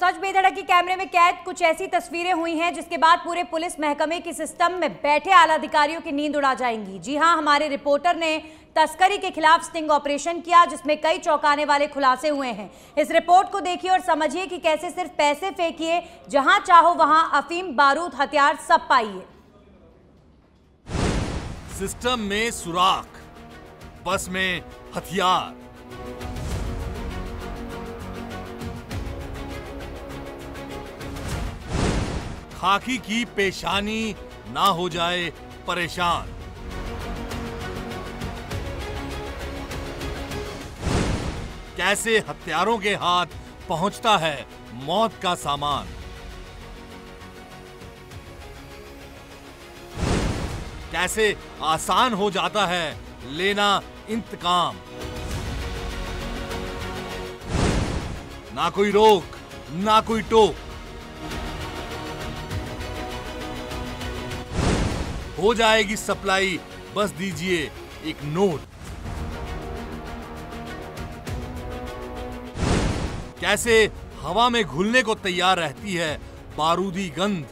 सच बेधड़क की कैमरे में कैद कुछ ऐसी तस्वीरें हुई हैं जिसके बाद पूरे पुलिस महकमे की सिस्टम में बैठे आला अधिकारियों की नींद उड़ा जाएंगी। जी हां, हमारे रिपोर्टर ने तस्करी के खिलाफ स्टिंग ऑपरेशन किया जिसमें कई चौंकाने वाले खुलासे हुए हैं। इस रिपोर्ट को देखिए और समझिए कि कैसे सिर्फ पैसे फेंकिए, जहां चाहो वहां अफीम, बारूद, हथियार सब पाइए। सिस्टम में सुराख, बस में हथियार। खाकी की पेशानी ना हो जाए परेशान। कैसे हत्यारों के हाथ पहुंचता है मौत का सामान। कैसे आसान हो जाता है लेना इंतकाम। ना कोई रोक, ना कोई टोक। हो जाएगी सप्लाई, बस दीजिए एक नोट। कैसे हवा में घुलने को तैयार रहती है बारूदी गंध।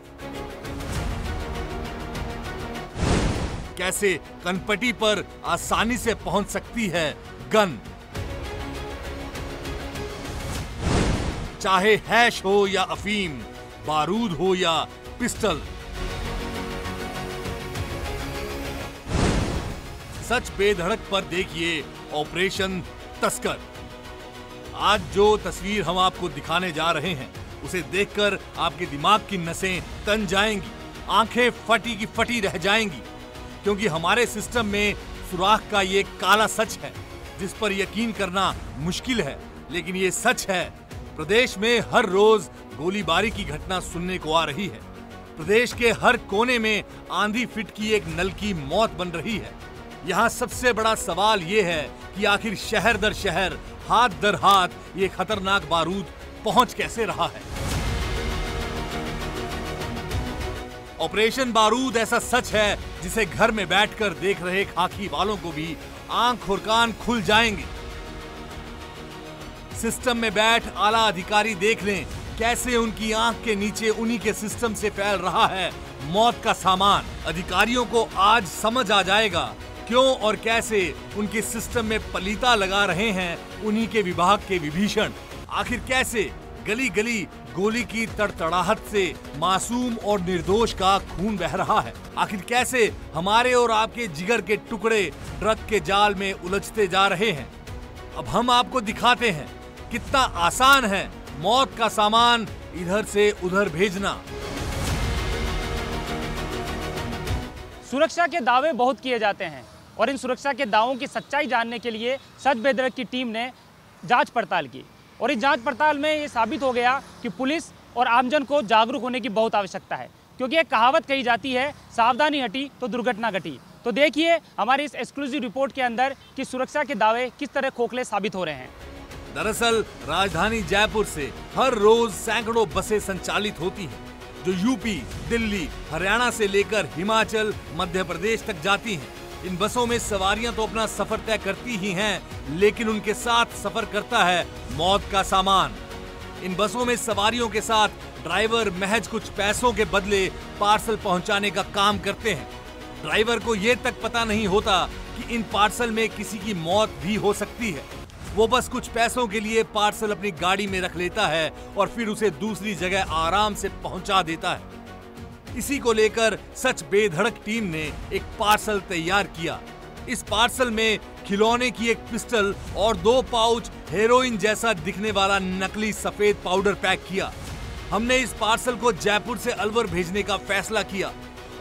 कैसे कनपटी पर आसानी से पहुंच सकती है गन। चाहे हैश हो या अफीम, बारूद हो या पिस्टल। सच बेधड़क पर देखिए ऑपरेशन तस्कर। आज जो तस्वीर हम आपको दिखाने जा रहे हैं उसे देखकर आपके दिमाग की नसें तन जाएंगी, आंखें फटी की फटी रह जाएंगी, क्योंकि हमारे सिस्टम में सुराख का ये काला सच है जिस पर यकीन करना मुश्किल है, लेकिन ये सच है। प्रदेश में हर रोज गोलीबारी की घटना सुनने को आ रही है। प्रदेश के हर कोने में आंधी फिट की एक नल की मौत बन रही है। यहाँ सबसे बड़ा सवाल ये है कि आखिर शहर दर शहर, हाथ दर हाथ ये खतरनाक बारूद पहुंच कैसे रहा है। ऑपरेशन बारूद ऐसा सच है जिसे घर में बैठकर देख रहे खाकी वालों को भी आंख और कान खुल जाएंगे। सिस्टम में बैठ आला अधिकारी देख लें कैसे उनकी आंख के नीचे उन्हीं के सिस्टम से फैल रहा है मौत का सामान। अधिकारियों को आज समझ आ जाएगा क्यों और कैसे उनके सिस्टम में पलीता लगा रहे हैं उन्हीं के विभाग के विभीषण। आखिर कैसे गली गली गोली की तड़तड़ाहट से मासूम और निर्दोष का खून बह रहा है। आखिर कैसे हमारे और आपके जिगर के टुकड़े ड्रग के जाल में उलझते जा रहे हैं। अब हम आपको दिखाते हैं कितना आसान है मौत का सामान इधर से उधर भेजना। सुरक्षा के दावे बहुत किए जाते हैं और इन सुरक्षा के दावों की सच्चाई जानने के लिए सच बेधड़क की टीम ने जांच पड़ताल की और इस जांच पड़ताल में ये साबित हो गया कि पुलिस और आमजन को जागरूक होने की बहुत आवश्यकता है, क्योंकि एक कहावत कही जाती है, सावधानी हटी तो दुर्घटना घटी। तो देखिए हमारी इस एक्सक्लूसिव रिपोर्ट के अंदर कि सुरक्षा के दावे किस तरह खोखले साबित हो रहे हैं। दरअसल राजधानी जयपुर से हर रोज सैकड़ों बसें संचालित होती हैं जो यूपी, दिल्ली, हरियाणा से लेकर हिमाचल, मध्य प्रदेश तक जाती हैं। इन बसों में सवारियां तो अपना सफर तय करती ही हैं, लेकिन उनके साथ सफर करता है मौत का सामान। इन बसों में सवारियों के साथ ड्राइवर महज कुछ पैसों के बदले पार्सल पहुंचाने का काम करते हैं। ड्राइवर को ये तक पता नहीं होता कि इन पार्सल में किसी की मौत भी हो सकती है। वो बस कुछ पैसों के लिए पार्सल अपनी गाड़ी में रख लेता है और फिर उसे दूसरी जगह आराम से पहुंचा देता है। इसी को लेकर सच बेधड़क टीम ने एक पार्सल तैयार किया। इस पार्सल में खिलौने की एक पिस्टल और 2 पाउच हेरोइन जैसा दिखने वाला नकली सफेद पाउडर पैक किया। हमने इस पार्सल को जयपुर से अलवर भेजने का फैसला किया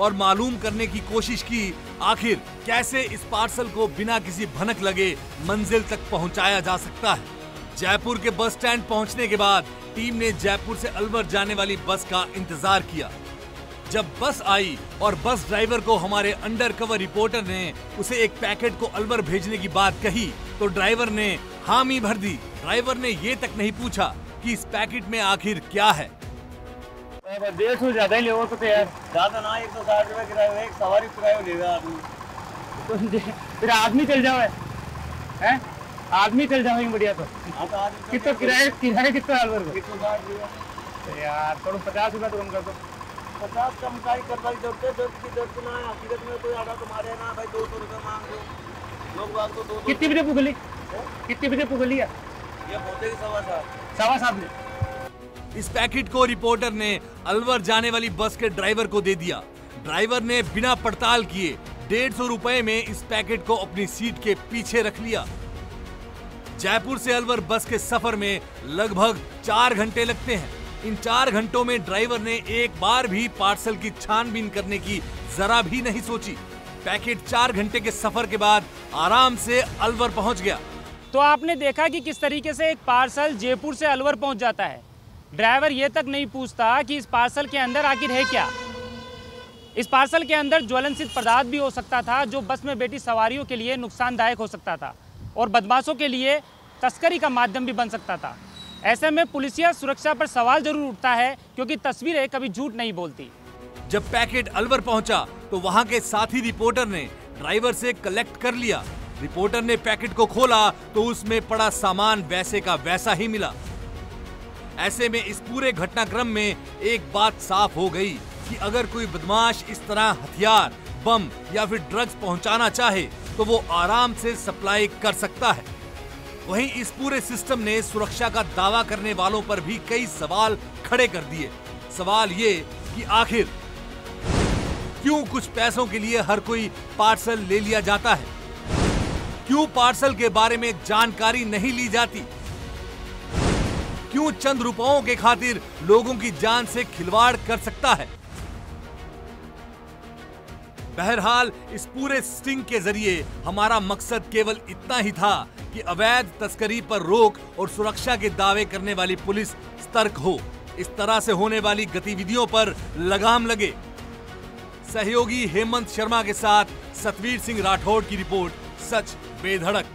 और मालूम करने की कोशिश की आखिर कैसे इस पार्सल को बिना किसी भनक लगे मंजिल तक पहुंचाया जा सकता है। जयपुर के बस स्टैंड पहुंचने के बाद टीम ने जयपुर से अलवर जाने वाली बस का इंतजार किया। जब बस आई और बस ड्राइवर को हमारे अंडरकवर रिपोर्टर ने उसे एक पैकेट को अलवर भेजने की बात कही तो ड्राइवर ने हामी भर दी। ड्राइवर ने ये तक नहीं पूछा कि इस पैकेट में आखिर क्या है। 150 ज्यादा ही लेवो तो यार ज्यादा ना, 160 रुपए किराया, एक सवारी किराया लेगा आदमी तो फिर आदमी चल जाओ है आदमी चल जाओगे बढ़िया। तो कितना किराया कितना अलवर को 160 रुपए तो यार थोड़ा 50 रुपया तो कम कर दो। 50 कम का ही कर भाई, दर्द की दर्द ना है, हकीकत में कोई आधा तुम्हारे ना भाई 200 रुपये मांग दो, लोग बात तो 200। कितनी बजे पुगली? कितनी बजे पुगली है? ये पहुंचेगी 7:15। 7:15 में। इस पैकेट को रिपोर्टर ने अलवर जाने वाली बस के ड्राइवर को दे दिया। ड्राइवर ने बिना पड़ताल किए 150 रुपए में इस पैकेट को अपनी सीट के पीछे रख लिया। जयपुर से अलवर बस के सफर में लगभग 4 घंटे लगते हैं। इन 4 घंटों में ड्राइवर ने एक बार भी पार्सल की छानबीन करने की जरा भी नहीं सोची। पैकेट 4 घंटे के सफर के बाद आराम से अलवर पहुंच गया। तो आपने देखा कि किस तरीके से एक पार्सल जयपुर से अलवर पहुंच जाता है। ड्राइवर ये तक नहीं पूछता कि इस पार्सल के अंदर आखिर है क्या। इस पार्सल के अंदर ज्वलनशील पदार्थ भी हो सकता था, जो बस में बैठी सवारियों के लिए नुकसानदायक हो सकता था और बदमाशों के लिए तस्करी का माध्यम भी बन सकता था। ऐसे में पुलिसिया सुरक्षा पर सवाल जरूर उठता है, क्योंकि तस्वीरें कभी झूठ नहीं बोलती। जब पैकेट अलवर पहुंचा तो वहां के साथी रिपोर्टर ने ड्राइवर से कलेक्ट कर लिया। रिपोर्टर ने पैकेट को खोला तो उसमें पड़ा सामान वैसे का वैसा ही मिला। ऐसे में इस पूरे घटनाक्रम में एक बात साफ हो गई कि अगर कोई बदमाश इस तरह हथियार, बम या फिर ड्रग्स पहुंचाना चाहे तो वो आराम से सप्लाई कर सकता है। वहीं इस पूरे सिस्टम ने सुरक्षा का दावा करने वालों पर भी कई सवाल खड़े कर दिए। सवाल ये कि आखिर क्यों कुछ पैसों के लिए हर कोई पार्सल ले लिया जाता है? क्यों पार्सल के बारे में जानकारी नहीं ली जाती? क्यों चंद रुपयों के खातिर लोगों की जान से खिलवाड़ कर सकता है? बहरहाल इस पूरे स्टिंग के जरिए हमारा मकसद केवल इतना ही था कि अवैध तस्करी पर रोक और सुरक्षा के दावे करने वाली पुलिस सतर्क हो। इस तरह से होने वाली गतिविधियों पर लगाम लगे। सहयोगी हेमंत शर्मा के साथ सतवीर सिंह राठौड़ की रिपोर्ट, सच बेधड़क।